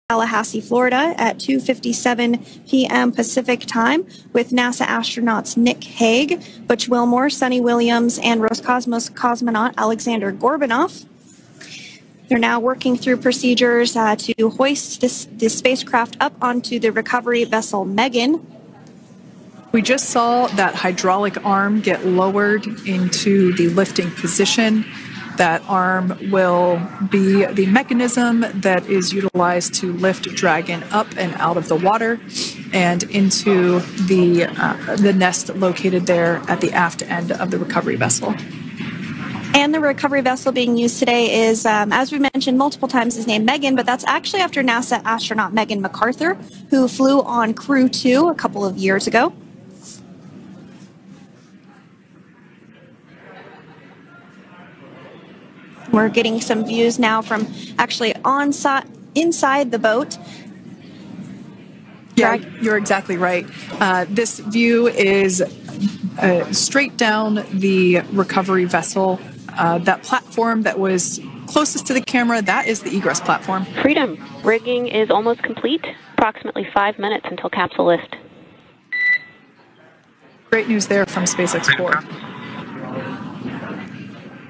Tallahassee, Florida at 2:57 p.m. Pacific time with NASA astronauts Nick Hague, Butch Wilmore, Sunny Williams, and Roscosmos cosmonaut Alexander Gorbanov. They're now working through procedures to hoist this spacecraft up onto the recovery vessel Megan. We just saw that hydraulic arm get lowered into the lifting position. That arm will be the mechanism that is utilized to lift Dragon up and out of the water and into the nest located there at the aft end of the recovery vessel. And the recovery vessel being used today is, as we mentioned multiple times, is named Megan, but that's actually after NASA astronaut Megan McArthur, who flew on Crew 2 a couple of years ago. We're getting some views now from actually inside the boat. Yeah, you're exactly right. This view is straight down the recovery vessel. That platform that was closest to the camera, that is the egress platform. Freedom, rigging is almost complete. Approximately 5 minutes until capsule lift. Great news there from SpaceX Core.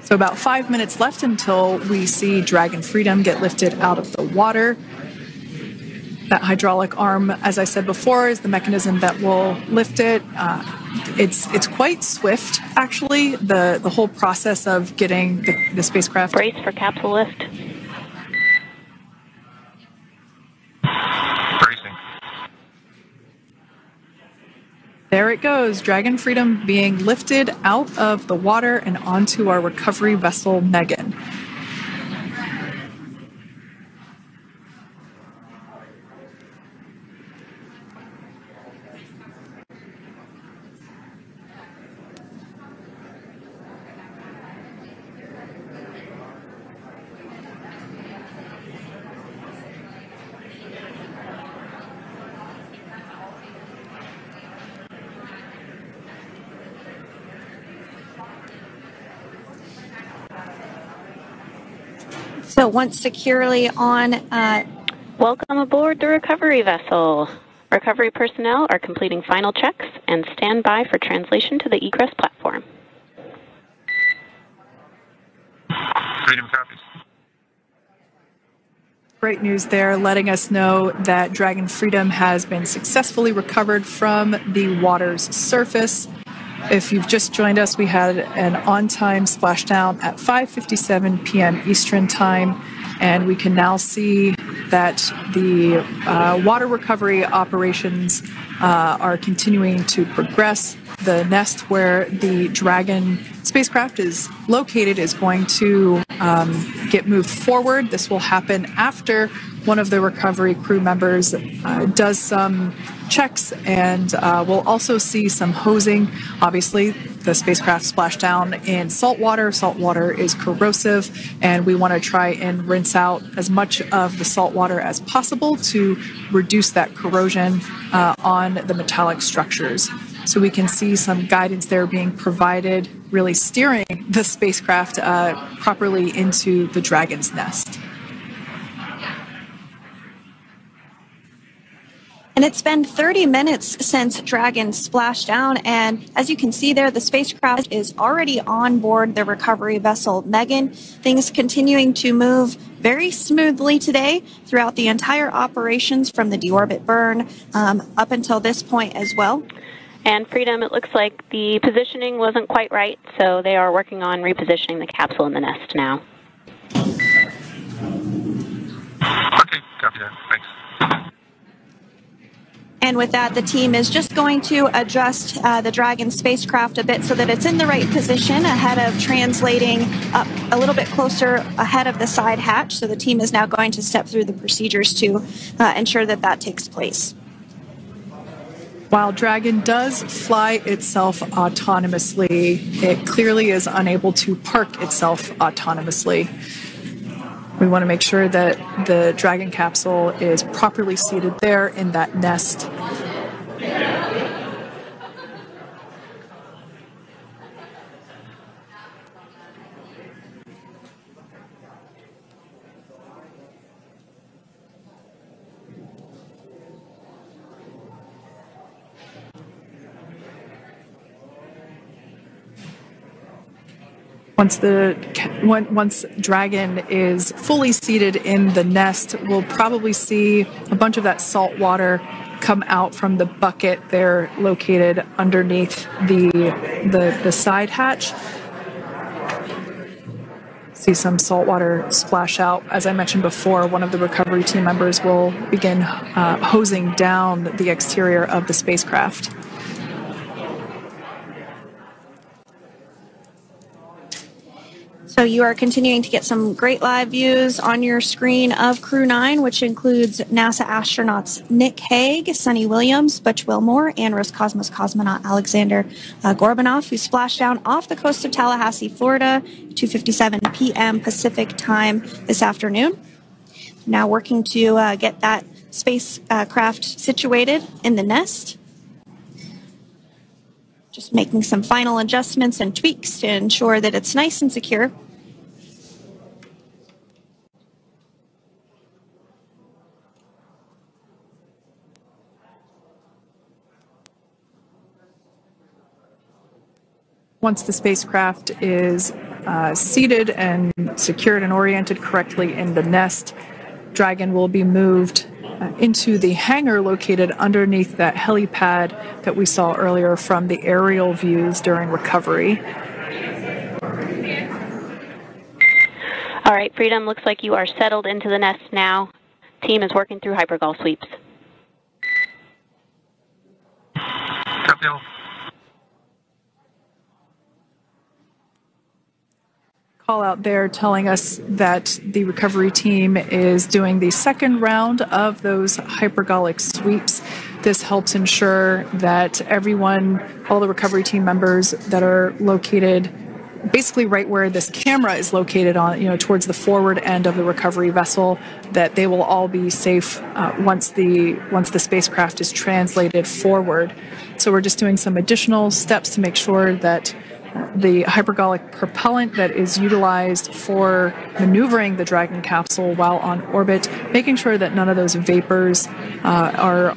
So about 5 minutes left until we see Dragon Freedom get lifted out of the water. That hydraulic arm, as I said before, is the mechanism that will lift it. It's quite swift, actually, the whole process of getting the spacecraft. Brace for capsule lift. Bracing. There it goes, Dragon Freedom being lifted out of the water and onto our recovery vessel, Megan. So once securely on... Welcome aboard the recovery vessel. Recovery personnel are completing final checks and stand by for translation to the egress platform. Freedom copies. Great news there, letting us know that Dragon Freedom has been successfully recovered from the water's surface. If you've just joined us, we had an on-time splashdown at 5:57 p.m. Eastern Time, and we can now see that the water recovery operations are continuing to progress. The nest where the Dragon spacecraft is located is going to get moved forward. This will happen after one of the recovery crew members does some checks, and we'll also see some hosing. Obviously, the spacecraft splashed down in salt water. Salt water is corrosive, and we want to try and rinse out as much of the salt water as possible to reduce that corrosion on the metallic structures. So we can see some guidance there being provided, really steering the spacecraft properly into the Dragon's nest. And it's been 30 minutes since Dragon splashed down, and as you can see there, the spacecraft is already on board the recovery vessel Megan. Things continuing to move very smoothly today throughout the entire operations from the deorbit burn up until this point as well. And Freedom, it looks like the positioning wasn't quite right, so they are working on repositioning the capsule in the nest now. Okay, copy that. Thanks. And with that, the team is just going to adjust the Dragon spacecraft a bit so that it's in the right position ahead of translating up a little bit closer ahead of the side hatch. So the team is now going to step through the procedures to ensure that that takes place. While Dragon does fly itself autonomously, it clearly is unable to park itself autonomously. We want to make sure that the Dragon capsule is properly seated there in that nest. Once Dragon is fully seated in the nest, we'll probably see a bunch of that salt water come out from the bucket there located underneath the side hatch. See some salt water splash out. As I mentioned before, one of the recovery team members will begin hosing down the exterior of the spacecraft. So you are continuing to get some great live views on your screen of Crew 9, which includes NASA astronauts Nick Hague, Sunny Williams, Butch Wilmore, and Roscosmos cosmonaut Alexander Gorbanov, who splashed down off the coast of Tallahassee, Florida, 2:57 p.m. Pacific time this afternoon. Now working to get that spacecraft situated in the nest. Just making some final adjustments and tweaks to ensure that it's nice and secure. Once the spacecraft is seated and secured and oriented correctly in the nest, Dragon will be moved into the hangar located underneath that helipad that we saw earlier from the aerial views during recovery. All right, Freedom, looks like you are settled into the nest now. Team is working through hypergol sweeps. Copy all. Call out there telling us that the recovery team is doing the second round of those hypergolic sweeps. This helps ensure that everyone, all the recovery team members that are located basically right where this camera is located on, towards the forward end of the recovery vessel, that they will all be safe once the spacecraft is translated forward. So we're just doing some additional steps to make sure that the hypergolic propellant that is utilized for maneuvering the Dragon capsule while on orbit, making sure that none of those vapors are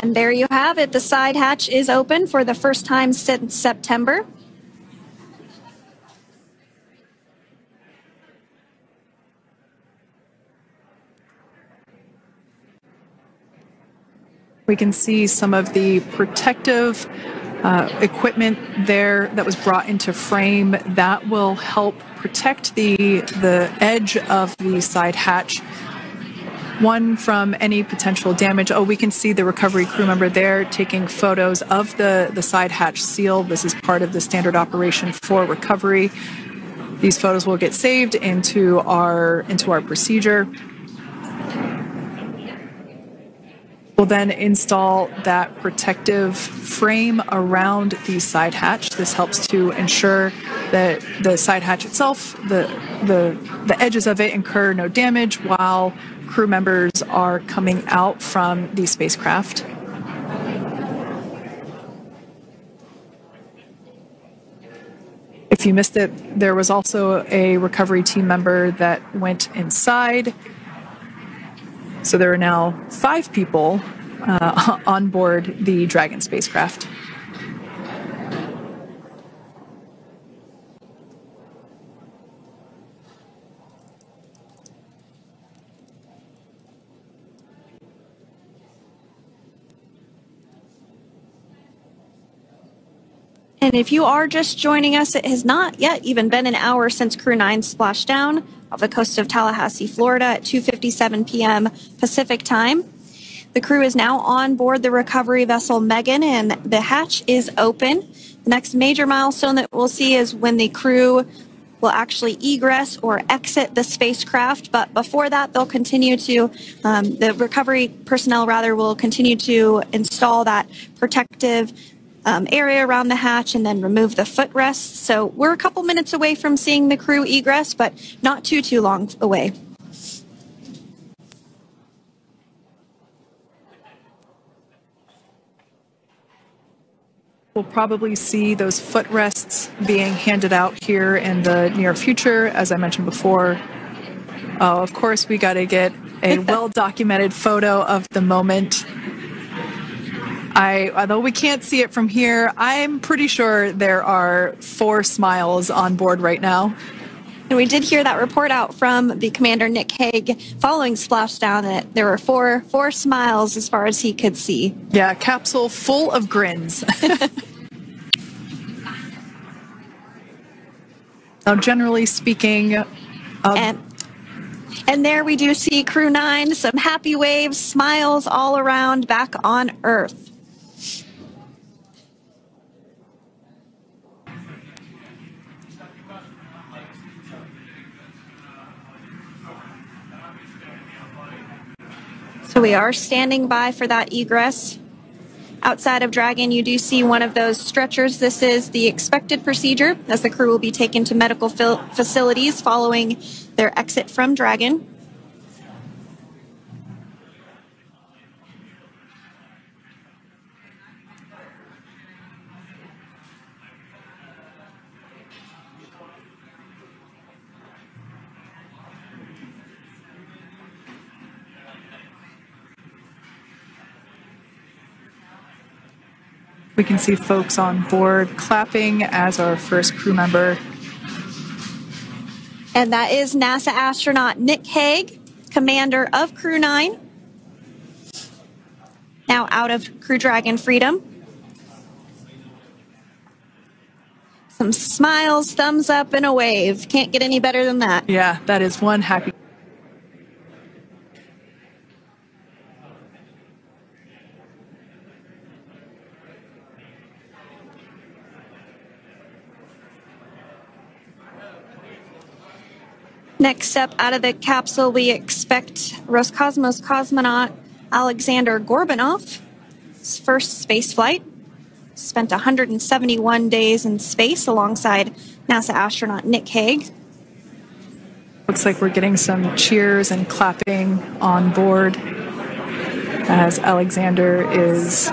And there you have it. The side hatch is open for the first time since September. We can see some of the protective equipment there that was brought into frame that will help protect the edge of the side hatch. One, from any potential damage. Oh, we can see the recovery crew member there taking photos of the side hatch seal. This is part of the standard operation for recovery. These photos will get saved into our procedure. We'll then install that protective frame around the side hatch. This helps to ensure that the side hatch itself, the edges of it, incur no damage while crew members are coming out from the spacecraft. If you missed it, there was also a recovery team member that went inside. So there are now 5 people on board the Dragon spacecraft. And if you are just joining us, it has not yet even been an hour since Crew 9 splashed down off the coast of Tallahassee, Florida at 2:57 p.m. Pacific time. The crew is now on board the recovery vessel Megan, and the hatch is open. The next major milestone that we'll see is when the crew will actually egress or exit the spacecraft. But before that, they'll continue to, the recovery personnel rather, will continue to install that protective area around the hatch and then remove the footrests. So we're a couple minutes away from seeing the crew egress, but not too long away. We'll probably see those footrests being handed out here in the near future, as I mentioned before. Of course, we got to get a well-documented photo of the moment. Although we can't see it from here, I'm pretty sure there are 4 smiles on board right now. And we did hear that report out from the commander, Nick Hague, following splashdown, that there were four smiles as far as he could see. Yeah, capsule full of grins. Now, generally speaking... And there we do see Crew 9, some happy waves, smiles all around back on Earth. So we are standing by for that egress. Outside of Dragon, you do see one of those stretchers. This is the expected procedure, as the crew will be taken to medical facilities following their exit from Dragon. We can see folks on board clapping as our first crew member. And that is NASA astronaut Nick Hague, commander of Crew 9. Now out of Crew Dragon Freedom. Some smiles, thumbs up, and a wave. Can't get any better than that. Yeah, that is one happy. Next up, out of the capsule, we expect Roscosmos cosmonaut Alexander Gorbanov. His first space flight. Spent 171 days in space alongside NASA astronaut Nick Hague. Looks like we're getting some cheers and clapping on board as Alexander is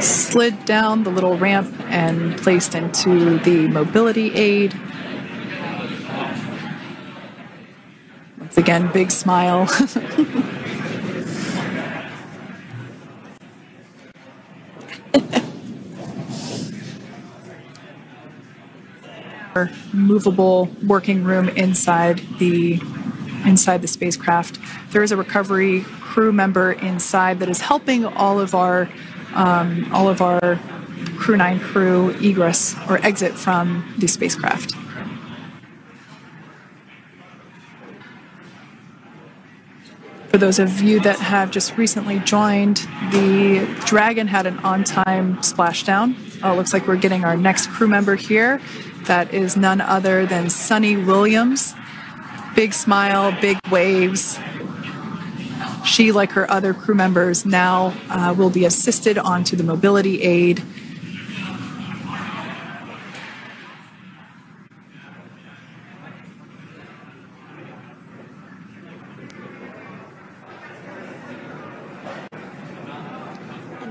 slid down the little ramp and placed into the mobility aid. Once again, big smile. Movable working room inside the spacecraft. There is a recovery crew member inside that is helping all of our Crew 9 crew egress or exit from the spacecraft. For those of you that have just recently joined, the Dragon had an on-time splashdown. Looks like we're getting our next crew member here. That is none other than Sunny Williams. Big smile, big waves. She, like her other crew members, now will be assisted onto the mobility aid.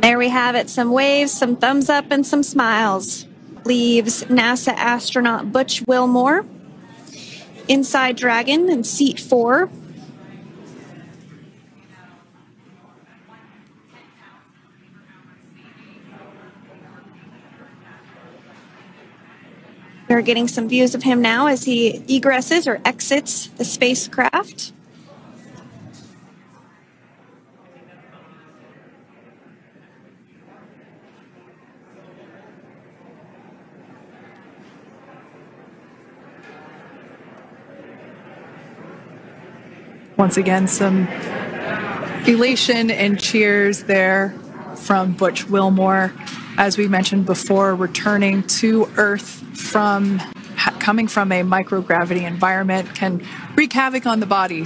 There we have it, some waves, some thumbs up, and some smiles. Leaves NASA astronaut Butch Wilmore inside Dragon in seat 4. We're getting some views of him now as he egresses or exits the spacecraft. Once again, some elation and cheers there from Butch Wilmore. As we mentioned before, returning to Earth from coming from a microgravity environment can wreak havoc on the body.